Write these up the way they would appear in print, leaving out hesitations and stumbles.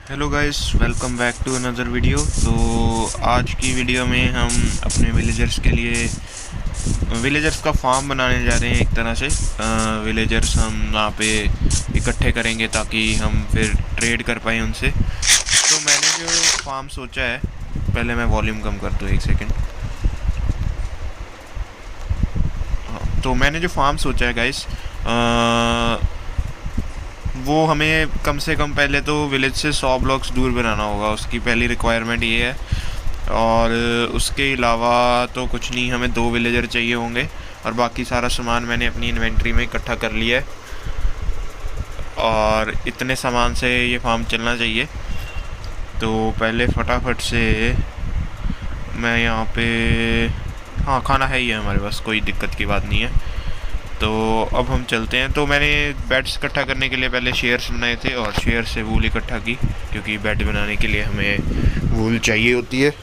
Hello guys, welcome back to another video. तो आज की वीडियो में हम अपने विलेजर्स के लिए विलेजर्स का फार्म बनाने जा रहे हैं। एक तरह से विलेजर्स हम वहाँ पे इकट्ठे करेंगे ताकि हम फिर ट्रेड कर पाएँ उनसे। तो मैंने जो फार्म सोचा है, पहले मैं वॉल्यूम कम कर दूँ, एक सेकेंड। हाँ, तो मैंने जो फार्म सोचा है गाइस, वो हमें कम से कम पहले तो विलेज से 100 ब्लॉक्स दूर बनाना होगा। उसकी पहली रिक्वायरमेंट ये है। और उसके अलावा तो कुछ नहीं, हमें 2 विलेजर चाहिए होंगे। और बाकी सारा सामान मैंने अपनी इन्वेंट्री में इकट्ठा कर लिया है। और इतने सामान से ये फार्म चलना चाहिए। तो पहले फटाफट से मैं यहाँ पे, हाँ खाना है ही है हमारे पास, कोई दिक्कत की बात नहीं है। तो अब हम चलते हैं। तो मैंने बेड्स इकट्ठा करने के लिए पहले शेयर्स बनाए थे और शेयर से वूल इकट्ठा की, क्योंकि बेड बनाने के लिए हमें वूल चाहिए होती है।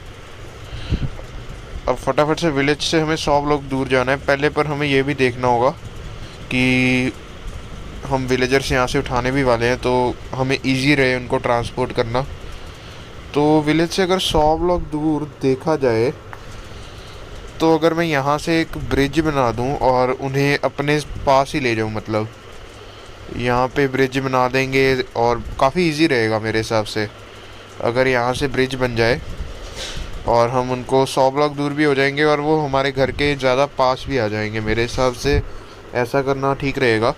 अब फटाफट से विलेज से हमें 100 ब्लॉक दूर जाना है पहले, पर हमें ये भी देखना होगा कि हम विलेजर्स यहाँ से उठाने भी वाले हैं, तो हमें इजी रहे उनको ट्रांसपोर्ट करना। तो विलेज से अगर 100 ब्लॉक दूर देखा जाए, तो अगर मैं यहाँ से एक ब्रिज बना दूँ और उन्हें अपने पास ही ले जाऊँ, मतलब यहाँ पे ब्रिज बना देंगे और काफ़ी इजी रहेगा मेरे हिसाब से। अगर यहाँ से ब्रिज बन जाए और हम उनको 100 ब्लॉक दूर भी हो जाएंगे और वो हमारे घर के ज़्यादा पास भी आ जाएंगे, मेरे हिसाब से ऐसा करना ठीक रहेगा।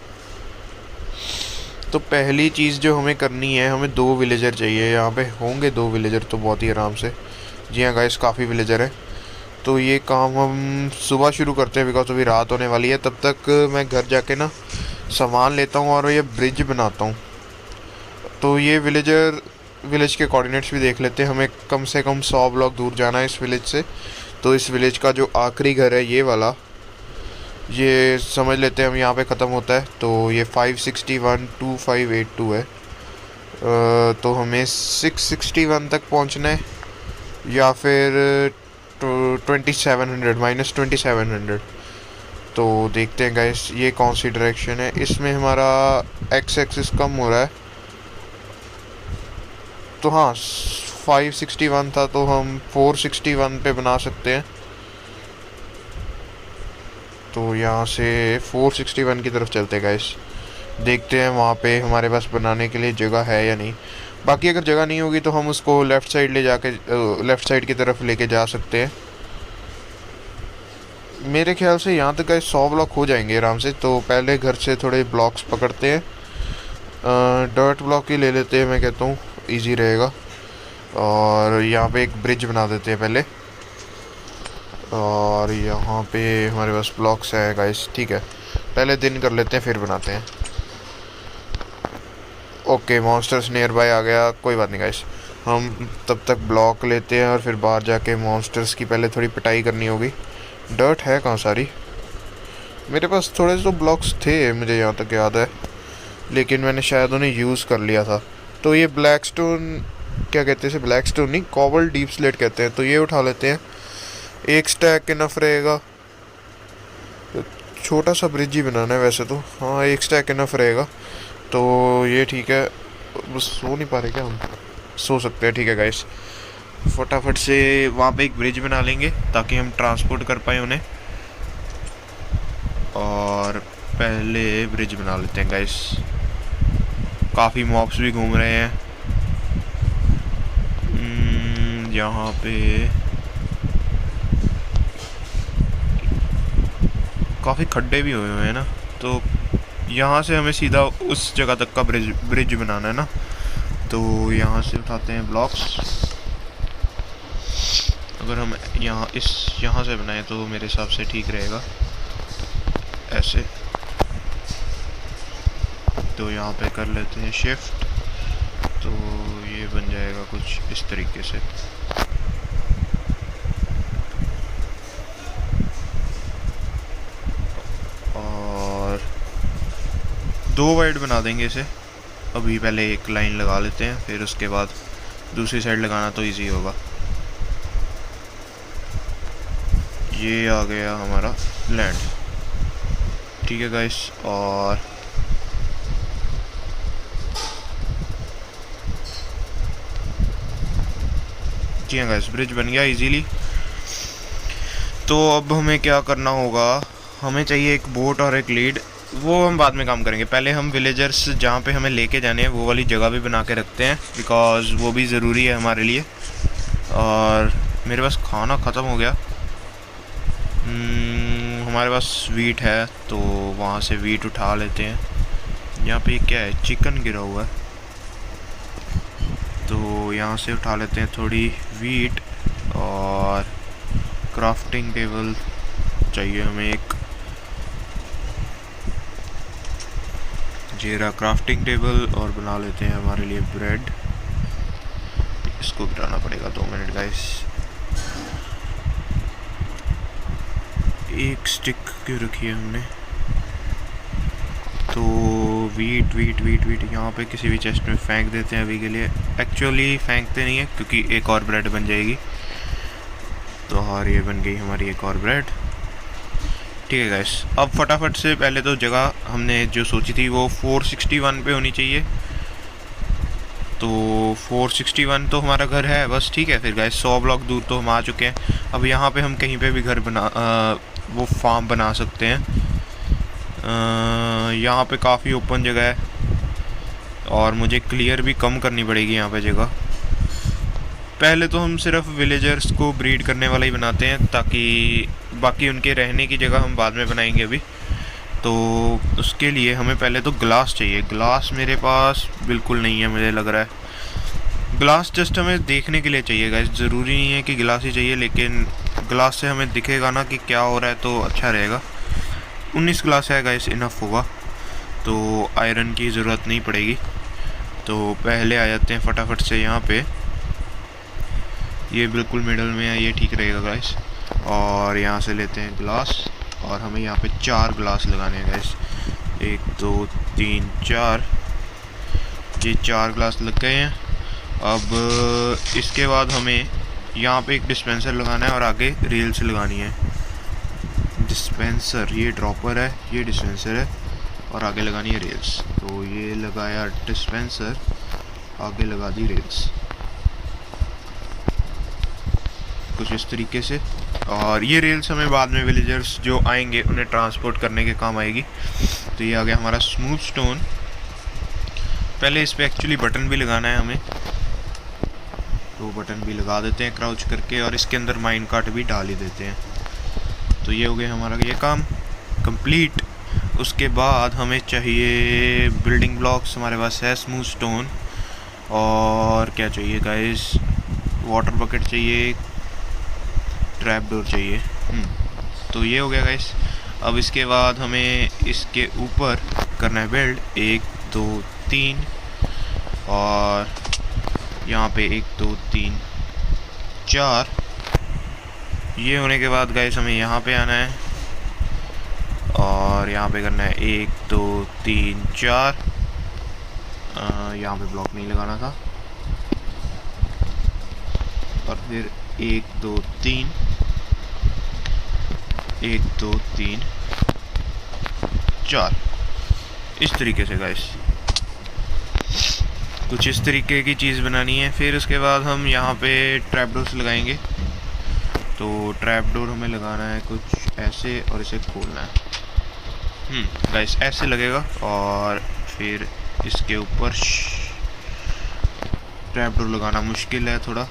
तो पहली चीज़ जो हमें करनी है, हमें 2 विलेजर चाहिए। यहाँ पे होंगे 2 विलेजर तो बहुत ही आराम से। जी हाँ गाइस, काफ़ी विलेजर हैं। तो ये काम हम सुबह शुरू करते हैं, बिकॉज अभी रात होने वाली है। तब तक मैं घर जाके ना सामान लेता हूँ और ये ब्रिज बनाता हूँ। तो ये विलेज के कोऑर्डिनेट्स भी देख लेते हैं। हमें कम से कम 100 ब्लॉक दूर जाना है इस विलेज से। तो इस विलेज का जो आखिरी घर है, ये वाला, ये समझ लेते हैं हम यहाँ पे ख़त्म होता है। तो ये 5612582 है। तो हमें 661 तक पहुँचना है, या फिर 2700 -2700। तो देखते हैं गाइस ये कौन सी डायरेक्शन है। इसमें हमारा एक्स एक्सिस कम हो रहा है। तो हाँ, 561 था तो हम 461 पे बना सकते हैं। तो यहाँ से 461 की तरफ चलते हैं गाइस। देखते हैं वहाँ पे हमारे पास बनाने के लिए जगह है या नहीं। बाकी अगर जगह नहीं होगी तो हम उसको लेफ़्ट साइड ले जाके लेफ़्ट साइड की तरफ लेके जा सकते हैं। मेरे ख्याल से यहाँ तक गाइस 100 ब्लॉक हो जाएंगे आराम से। तो पहले घर से थोड़े ब्लॉक्स पकड़ते हैं। डर्ट ब्लॉक ही ले लेते हैं, मैं कहता हूँ ईजी रहेगा। और यहाँ पे एक ब्रिज बना देते हैं पहले। और यहाँ पे हमारे पास ब्लॉक्स है गाइस, ठीक है। पहले दिन कर लेते हैं फिर बनाते हैं। ओके, मॉन्स्टर्स नियर बाय आ गया, कोई बात नहीं गाइस। हम तब तक ब्लॉक लेते हैं और फिर बाहर जाके मॉन्स्टर्स की पहले थोड़ी पिटाई करनी होगी। डर्ट है कहाँ सारी? मेरे पास थोड़े तो ब्लॉक्स थे, मुझे यहाँ तक याद है, लेकिन मैंने शायद उन्हें यूज़ कर लिया था। तो ये ब्लैक स्टोन, क्या कहते हैं इसे? ब्लैक स्टोन नहीं, कॉबल डीप स्लेट कहते हैं। तो ये उठा लेते हैं, एक स्टैक इनफ रहेगा। छोटा सा ब्रिज ही बनाना है वैसे तो, हाँ एक स्टैक इनफ रहेगा। तो ये ठीक है। बस सो नहीं पा रहे क्या हम? सो सकते हैं, ठीक है गाइस। फटाफट से वहाँ पे एक ब्रिज बना लेंगे ताकि हम ट्रांसपोर्ट कर पाए उन्हें। और पहले ब्रिज बना लेते हैं गाइस। काफ़ी मॉब्स भी घूम रहे हैं यहाँ पे। काफ़ी खड्डे भी हुए हैं ना, तो यहाँ से हमें सीधा उस जगह तक का ब्रिज बनाना है ना। तो यहाँ से उठाते हैं ब्लॉक्स। अगर हम यहाँ से बनाए तो मेरे हिसाब से ठीक रहेगा, ऐसे। तो यहाँ पे कर लेते हैं शिफ्ट, तो ये बन जाएगा कुछ इस तरीके से। और 2 वाइड बना देंगे इसे। अभी पहले एक लाइन लगा लेते हैं, फिर उसके बाद दूसरी साइड लगाना तो इजी होगा। ये आ गया हमारा लैंड, ठीक है गाइस। और जी हाँ गाइस, ब्रिज बन गया इजीली। तो अब हमें क्या करना होगा, हमें चाहिए एक बोट और एक लीड, वो हम बाद में काम करेंगे। पहले हम विलेजर्स जहाँ पे हमें लेके जाने हैं वो वाली जगह भी बना के रखते हैं, बिकॉज़ वो भी ज़रूरी है हमारे लिए। और मेरे पास खाना ख़त्म हो गया। हमारे पास वीट है तो वहाँ से वीट उठा लेते हैं। यहाँ पे क्या है, चिकन गिरा हुआ है, तो यहाँ से उठा लेते हैं थोड़ी वीट। और क्राफ्टिंग टेबल चाहिए हमें एक, जीरा क्राफ्टिंग टेबल, और बना लेते हैं हमारे लिए ब्रेड। इसको गिराना पड़ेगा, 2 मिनट गाइस। एक स्टिक क्यों रखी है हमने। तो वीट वीट वीट वीट यहाँ पे किसी भी चेस्ट में फेंक देते हैं अभी के लिए। एक्चुअली फेंकते नहीं है क्योंकि एक और ब्रेड बन जाएगी। तो और ये बन गई हमारी एक और ब्रेड। ठीक है गाइस, अब फटाफट से पहले तो जगह हमने जो सोची थी वो 461 पे होनी चाहिए। तो 461 तो हमारा घर है बस। ठीक है फिर गाइस, 100 ब्लॉक दूर तो हम आ चुके हैं। अब यहाँ पे हम कहीं पे भी घर बना वो फार्म बना सकते हैं। यहाँ पे काफ़ी ओपन जगह है और मुझे क्लियर भी कम करनी पड़ेगी यहाँ पे जगह। पहले तो हम सिर्फ विलेजर्स को ब्रीड करने वाला ही बनाते हैं, ताकि बाकी उनके रहने की जगह हम बाद में बनाएंगे अभी। तो उसके लिए हमें पहले तो ग्लास चाहिए। ग्लास मेरे पास बिल्कुल नहीं है, मुझे लग रहा है। ग्लास जस्ट हमें देखने के लिए चाहिए गाइस, ज़रूरी नहीं है कि ग्लास ही चाहिए, लेकिन ग्लास से हमें दिखेगा ना कि क्या हो रहा है तो अच्छा रहेगा। 19 ग्लास है गाइस, इनफ होगा, तो आयरन की ज़रूरत नहीं पड़ेगी। तो पहले आ जाते हैं फटाफट से यहाँ पे। ये बिल्कुल मिडल में है, ये ठीक रहेगा गाइस। और यहाँ से लेते हैं ग्लास, और हमें यहाँ पे 4 ग्लास लगाने हैं गाइस। 1 2 3 4, ये 4 ग्लास लग गए हैं। अब इसके बाद हमें यहाँ पे एक डिस्पेंसर लगाना है और आगे रेल्स लगानी है। डिस्पेंसर, ये ड्रॉपर है, ये डिस्पेंसर है, और आगे लगानी है रेल्स। तो ये लगाया डिस्पेंसर, आगे लगा दी रेल्स, कुछ इस तरीके से। और ये रेल्स हमें बाद में विलेजर्स जो आएंगे उन्हें ट्रांसपोर्ट करने के काम आएगी। तो ये आ गया हमारा स्मूथ स्टोन। पहले इस पे एक्चुअली बटन भी लगाना है हमें, तो बटन भी लगा देते हैं क्राउच करके, और इसके अंदर माइन कार्ट भी डाल ही देते हैं। तो ये हो गया हमारा ये काम कंप्लीट। उसके बाद हमें चाहिए बिल्डिंग ब्लॉक्स, हमारे पास है स्मूथ स्टोन, और क्या चाहिए गाइस, वाटर बकेट चाहिए, ट्रैप डोर चाहिए। तो ये हो गया गाइस। अब इसके बाद हमें इसके ऊपर करना है बिल्ड, 1 2 3, और यहाँ पे 1 2 3 4। ये होने के बाद गाइस हमें यहाँ पे आना है और यहाँ पे करना है 1 2 3 4। यहाँ पे ब्लॉक नहीं लगाना था, और फिर 1 2 3 1 2 3 4, इस तरीके से गाइस कुछ इस तरीके की चीज़ बनानी है। फिर उसके बाद हम यहाँ पे ट्रैप डोर्स लगाएंगे। तो ट्रैप डोर हमें लगाना है कुछ ऐसे, और इसे खोलना है। गाइस ऐसे लगेगा, और फिर इसके ऊपर ट्रैप डोर लगाना मुश्किल है थोड़ा,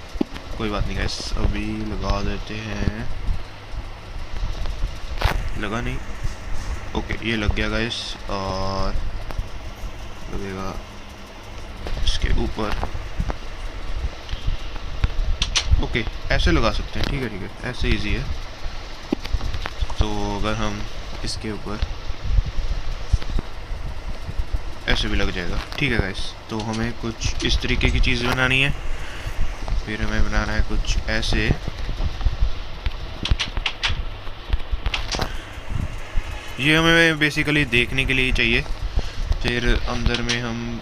कोई बात नहीं गाइस, अभी लगा देते हैं। लगा नहीं, ओके ये लग गया गाइस, और लगेगा इसके ऊपर। ओके ऐसे लगा सकते हैं, ठीक है ठीक है, ऐसे इजी है। तो अगर हम इसके ऊपर ऐसे भी लग जाएगा, ठीक है गाइस। तो हमें कुछ इस तरीके की चीज़ बनानी है। फिर हमें बनाना है कुछ ऐसे, ये हमें बेसिकली देखने के लिए ही चाहिए। फिर अंदर में हम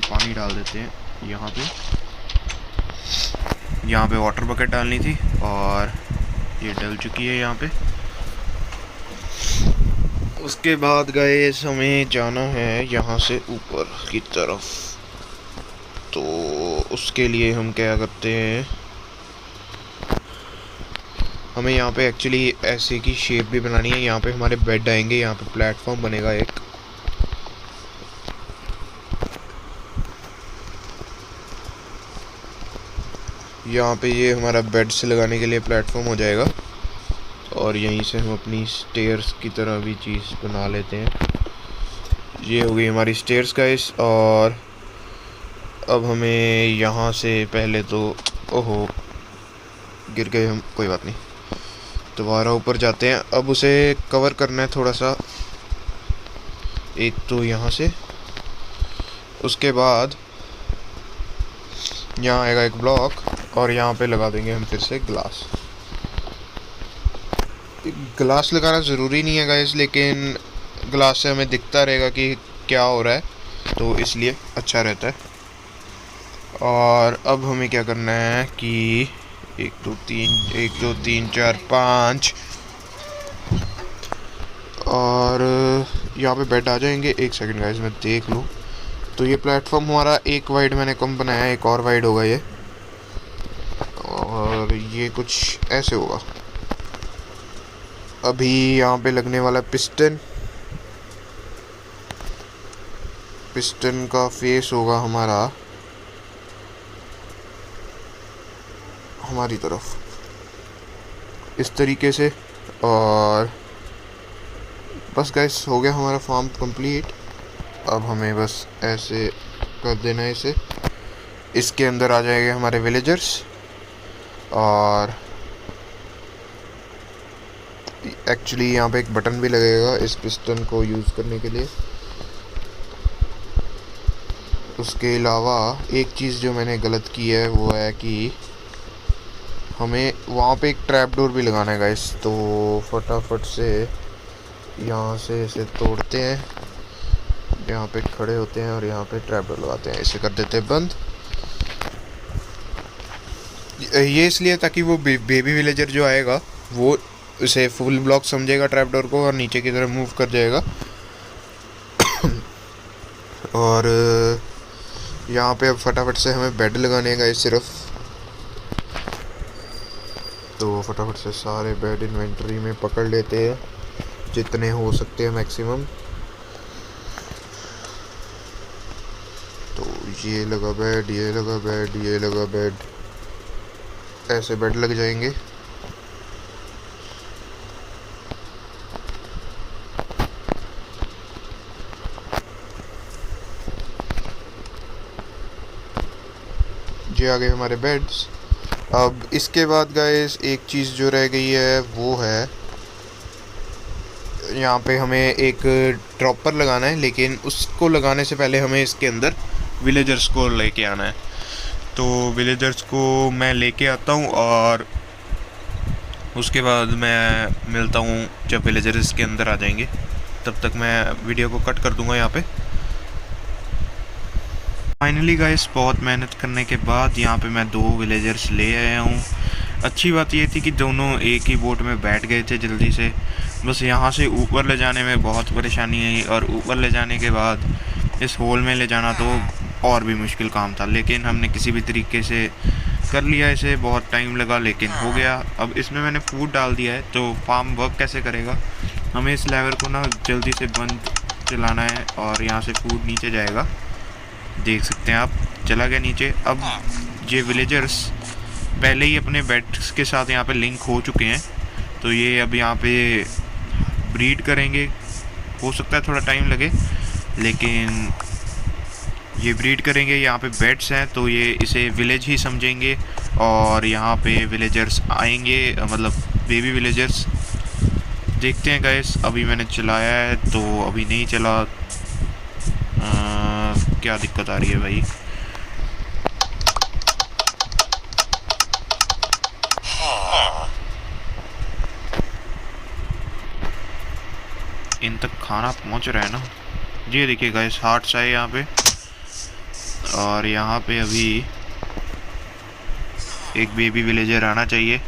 पानी डाल देते हैं। यहाँ पे वाटर बकेट डालनी थी, और ये डल चुकी है यहाँ पे। उसके बाद गाइस हमें जाना है यहाँ से ऊपर की तरफ। तो उसके लिए हम क्या करते हैं, हमें यहाँ पे एक्चुअली ऐसे की शेप भी बनानी है। यहाँ पे हमारे बेड आएंगे, यहाँ पे प्लेटफॉर्म बनेगा एक। यहाँ पे ये हमारा बेड से लगाने के लिए प्लेटफॉर्म हो जाएगा और यहीं से हम अपनी स्टेयर्स की तरह भी चीज़ बना लेते हैं। ये हो गई हमारी स्टेयर्स गाइस। और अब हमें यहाँ से पहले तो ओहो गिर गए हम, कोई बात नहीं, दोबारा ऊपर जाते हैं। अब उसे कवर करना है थोड़ा सा, एक तो यहाँ से, उसके बाद यहाँ आएगा एक ब्लॉक और यहाँ पे लगा देंगे हम फिर से ग्लास। ग्लास लगाना ज़रूरी नहीं है गाइस, लेकिन ग्लास से हमें दिखता रहेगा कि क्या हो रहा है, तो इसलिए अच्छा रहता है। और अब हमें क्या करना है कि 1 2 3 4 5 और यहाँ पे बेड आ जाएंगे। एक सेकंड गाइस मैं देख लूँ। तो ये प्लेटफॉर्म हमारा एक वाइड मैंने कम बनाया, एक और वाइड होगा ये, और ये कुछ ऐसे होगा। अभी यहाँ पे लगने वाला पिस्टन का फेस होगा हमारा हमारी तरफ इस तरीके से। और बस गाइस हो गया हमारा फार्म कंप्लीट। अब हमें बस ऐसे कर देना है इसे। इसके अंदर आ जाएंगे हमारे विलेजर्स और एक्चुअली यहाँ पे एक बटन भी लगेगा इस पिस्टन को यूज़ करने के लिए। उसके अलावा एक चीज़ जो मैंने गलत की है वो है कि हमें वहाँ पे एक ट्रैप डोर भी लगाना है गाइस। तो फटाफट से यहाँ से इसे तोड़ते हैं, यहाँ पे खड़े होते हैं और यहाँ पे ट्रैप डोर लगाते हैं। इसे कर देते हैं बंद। ये इसलिए ताकि वो बेबी विलेजर जो आएगा वो उसे फुल ब्लॉक समझेगा ट्रैप डोर को और नीचे की तरफ मूव कर जाएगा। और यहाँ पे अब फटाफट से हमें बेड लगाने का सिर्फ, तो फटाफट से सारे बेड इन्वेंटरी में पकड़ लेते हैं जितने हो सकते हैं मैक्सिमम। तो ये लगा बेड, ये लगा बेड, ये लगा बेड, ऐसे बेड लग जाएंगे। ये आ गए हमारे बेड्स। अब इसके बाद गाइस एक चीज़ जो रह गई है वो है यहाँ पे हमें एक ड्रॉपर लगाना है, लेकिन उसको लगाने से पहले हमें इसके अंदर विलेजर्स को लेके आना है। तो विलेजर्स को मैं लेके आता हूँ और उसके बाद मैं मिलता हूँ जब विलेजर्स के अंदर आ जाएंगे। तब तक मैं वीडियो को कट कर दूँगा यहाँ पे। फाइनली गाइस बहुत मेहनत करने के बाद यहाँ पे मैं 2 विलेजर्स ले आया हूँ। अच्छी बात ये थी कि दोनों एक ही बोट में बैठ गए थे जल्दी से। बस यहाँ से ऊपर ले जाने में बहुत परेशानी आई और ऊपर ले जाने के बाद इस होल में ले जाना तो और भी मुश्किल काम था, लेकिन हमने किसी भी तरीके से कर लिया इसे। बहुत टाइम लगा लेकिन हो गया। अब इसमें मैंने फूड डाल दिया है, तो फार्म वर्क कैसे करेगा, हमें इस लेवर को ना जल्दी से बंद चलाना है और यहाँ से फूड नीचे जाएगा। देख सकते हैं आप, चला गया नीचे। अब ये विलेजर्स पहले ही अपने बेड्स के साथ यहाँ पे लिंक हो चुके हैं, तो ये अब यहाँ पे ब्रीड करेंगे। हो सकता है थोड़ा टाइम लगे, लेकिन ये ब्रीड करेंगे। यहाँ पे बेड्स हैं तो ये इसे विलेज ही समझेंगे और यहाँ पे विलेजर्स आएंगे, मतलब बेबी विलेजर्स। देखते हैं गाइस, अभी मैंने चलाया है तो अभी नहीं चला। क्या दिक्कत आ रही है भाई? इन तक खाना पहुंच रहा है ना? ये देखिए गाइस, हार्ट्स आए यहाँ पे और यहाँ पे अभी एक बेबी विलेजर आना चाहिए।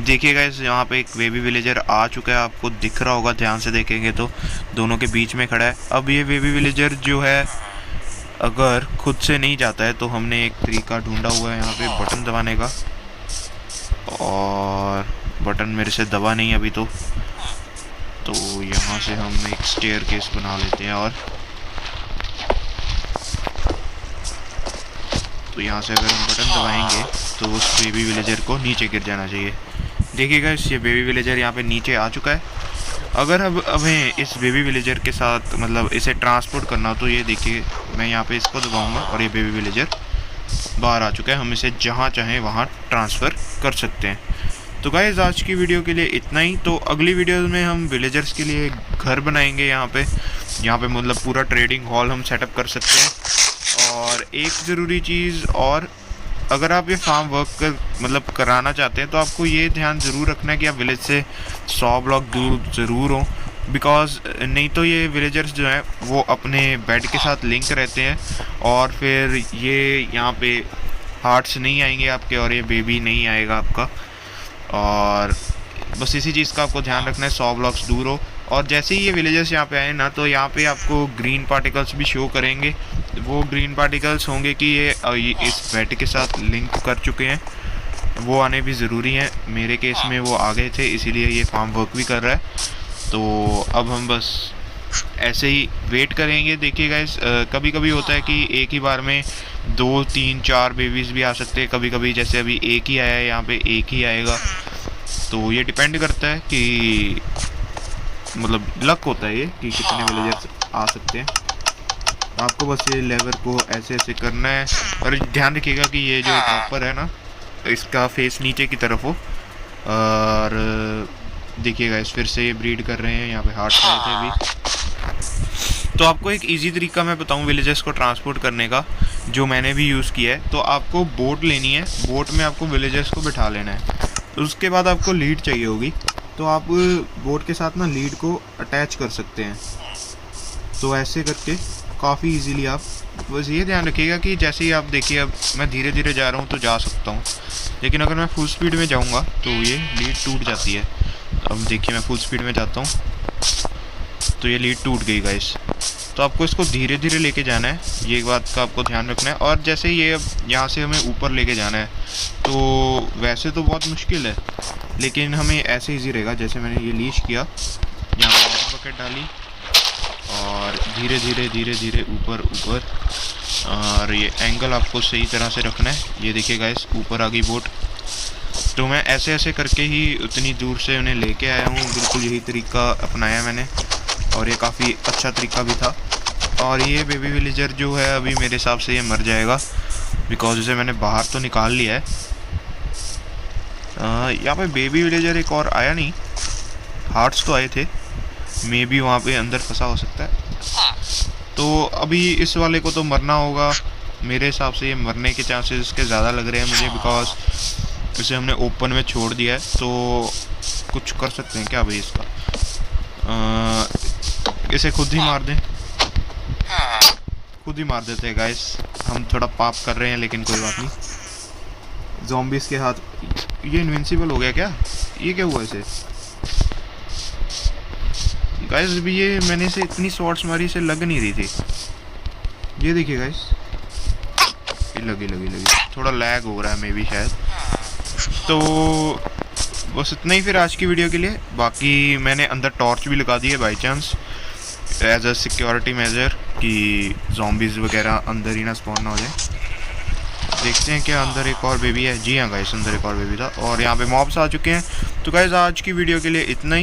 देखिए गाइस, यहाँ पे एक बेबी विलेजर आ चुका है, आपको दिख रहा होगा, ध्यान से देखेंगे तो दोनों के बीच में खड़ा है। अब ये बेबी विलेजर जो है अगर खुद से नहीं जाता है तो हमने एक तरीका ढूंढा हुआ है यहाँ पे बटन दबाने का, और बटन मेरे से दबा नहीं अभी तो यहाँ से हम एक स्टेयरकेस बना लेते हैं। और तो यहाँ से अगर हम बटन दबाएंगे तो उस बेबी विलेजर को नीचे गिर जाना चाहिए। देखिएगा ये बेबी विलेजर यहाँ पे नीचे आ चुका है। अगर अब हमें इस बेबी विलेजर के साथ मतलब इसे ट्रांसपोर्ट करना हो तो ये देखिए मैं यहाँ पे इसको दबाऊंगा और ये बेबी विलेजर बाहर आ चुका है। हम इसे जहाँ चाहें वहाँ ट्रांसफ़र कर सकते हैं। तो गाइस आज की वीडियो के लिए इतना ही। तो अगली वीडियो में हम विलेजर्स के लिए घर बनाएंगे यहाँ पे मतलब पूरा ट्रेडिंग हॉल हम सेटअप कर सकते हैं। और एक ज़रूरी चीज़ और, अगर आप ये फार्म वर्क मतलब कराना चाहते हैं तो आपको ये ध्यान ज़रूर रखना है कि आप विलेज से 100 ब्लॉक दूर ज़रूर हों, बिकॉज़ नहीं तो ये विलेजर्स जो हैं वो अपने बेड के साथ लिंक रहते हैं और फिर ये यहाँ पे हार्ट्स नहीं आएंगे आपके और ये बेबी नहीं आएगा आपका। और बस इसी चीज़ का आपको ध्यान रखना है, 100 ब्लॉक्स दूर हो। और जैसे ही ये विलेजर्स यहाँ पे आए ना तो यहाँ पे आपको ग्रीन पार्टिकल्स भी शो करेंगे। वो ग्रीन पार्टिकल्स होंगे कि ये इस बेड के साथ लिंक कर चुके हैं, वो आने भी ज़रूरी हैं। मेरे केस में वो आ गए थे इसीलिए ये फार्म वर्क भी कर रहा है। तो अब हम बस ऐसे ही वेट करेंगे। देखिएगा इस कभी कभी होता है कि एक ही बार में 2 3 4 बेबीज़ भी आ सकते हैं। कभी कभी जैसे अभी एक ही आया है, यहाँ पे एक ही आएगा। तो ये डिपेंड करता है कि मतलब लक होता है ये कि कितने विलेजर्स आ सकते हैं। आपको बस ये लेवर को ऐसे ऐसे करना है और ध्यान रखिएगा कि ये जो ड्रॉपर है ना इसका फेस नीचे की तरफ हो। और देखिएगा इस फिर से ये ब्रीड कर रहे हैं, यहाँ पे हार्ट आए थे अभी। तो आपको एक इजी तरीका मैं बताऊँ विलेजर्स को ट्रांसपोर्ट करने का, जो मैंने भी यूज़ किया है। तो आपको बोट लेनी है, बोट में आपको विलेजर्स को बिठा लेना है। उसके बाद आपको लीड चाहिए होगी, तो आप बोट के साथ ना लीड को अटैच कर सकते हैं। तो ऐसे करके काफ़ी इजीली आप बस ये ध्यान रखिएगा कि जैसे ही आप देखिए अब मैं धीरे धीरे जा रहा हूँ तो जा सकता हूँ, लेकिन अगर मैं फुल स्पीड में जाऊँगा तो ये लीड टूट जाती है। अब देखिए मैं फुल स्पीड में जाता हूँ तो ये लीड टूट गई गाइस। तो आपको इसको धीरे धीरे लेके जाना है, ये एक बात का आपको ध्यान रखना है। और जैसे ये अब यहाँ से हमें ऊपर लेके जाना है तो वैसे तो बहुत मुश्किल है, लेकिन हमें ऐसे ईजी रहेगा। जैसे मैंने ये लीश किया, यहाँ पर वाटर बकेट डाली और धीरे धीरे धीरे धीरे ऊपर ऊपर, और ये एंगल आपको सही तरह से रखना है। ये देखिए गाइस ऊपर आ गई बोट। तो मैं ऐसे ऐसे करके ही उतनी दूर से उन्हें लेके आया हूँ। बिल्कुल यही तरीका अपनाया मैंने और ये काफ़ी अच्छा तरीका भी था। और ये बेबी विलेजर जो है अभी मेरे हिसाब से ये मर जाएगा, बिकॉज इसे मैंने बाहर तो निकाल लिया है। यहाँ पे बेबी विलेजर एक और आया नहीं, हार्ट्स तो आए थे, मे बी वहाँ पे अंदर फंसा हो सकता है। तो अभी इस वाले को तो मरना होगा मेरे हिसाब से। ये मरने के चांसेस इसके ज़्यादा लग रहे हैं मुझे, बिकॉज इसे हमने ओपन में छोड़ दिया है। तो कुछ कर सकते हैं क्या भाई इसका, इसे खुद ही मार दें, खुद ही मार देते हैं गाइस। हम थोड़ा पाप कर रहे हैं लेकिन कोई बात नहीं। ज़ॉम्बीज़ के हाथ ये इनविंसिबल हो गया क्या? ये क्या हुआ इसे गाइस? अभी ये मैंने इसे इतनी शॉट्स मारी, इसे लग नहीं रही थी। ये देखिए गाइस, ये लगी थोड़ा लैग हो रहा है मे बी शायद। तो बस इतना ही फिर आज की वीडियो के लिए। बाकी मैंने अंदर टॉर्च भी लगा दी है by chance as a security measure, कि ज़ॉम्बीज़ वगैरह अंदर ही ना स्पॉन ना हो जाए। देखते हैं क्या अंदर एक और बेबी है। जी हाँ गाइस, अंदर एक और बेबी था और यहाँ पे मॉब्स आ चुके हैं। तो गाइस आज की वीडियो के लिए इतना ही।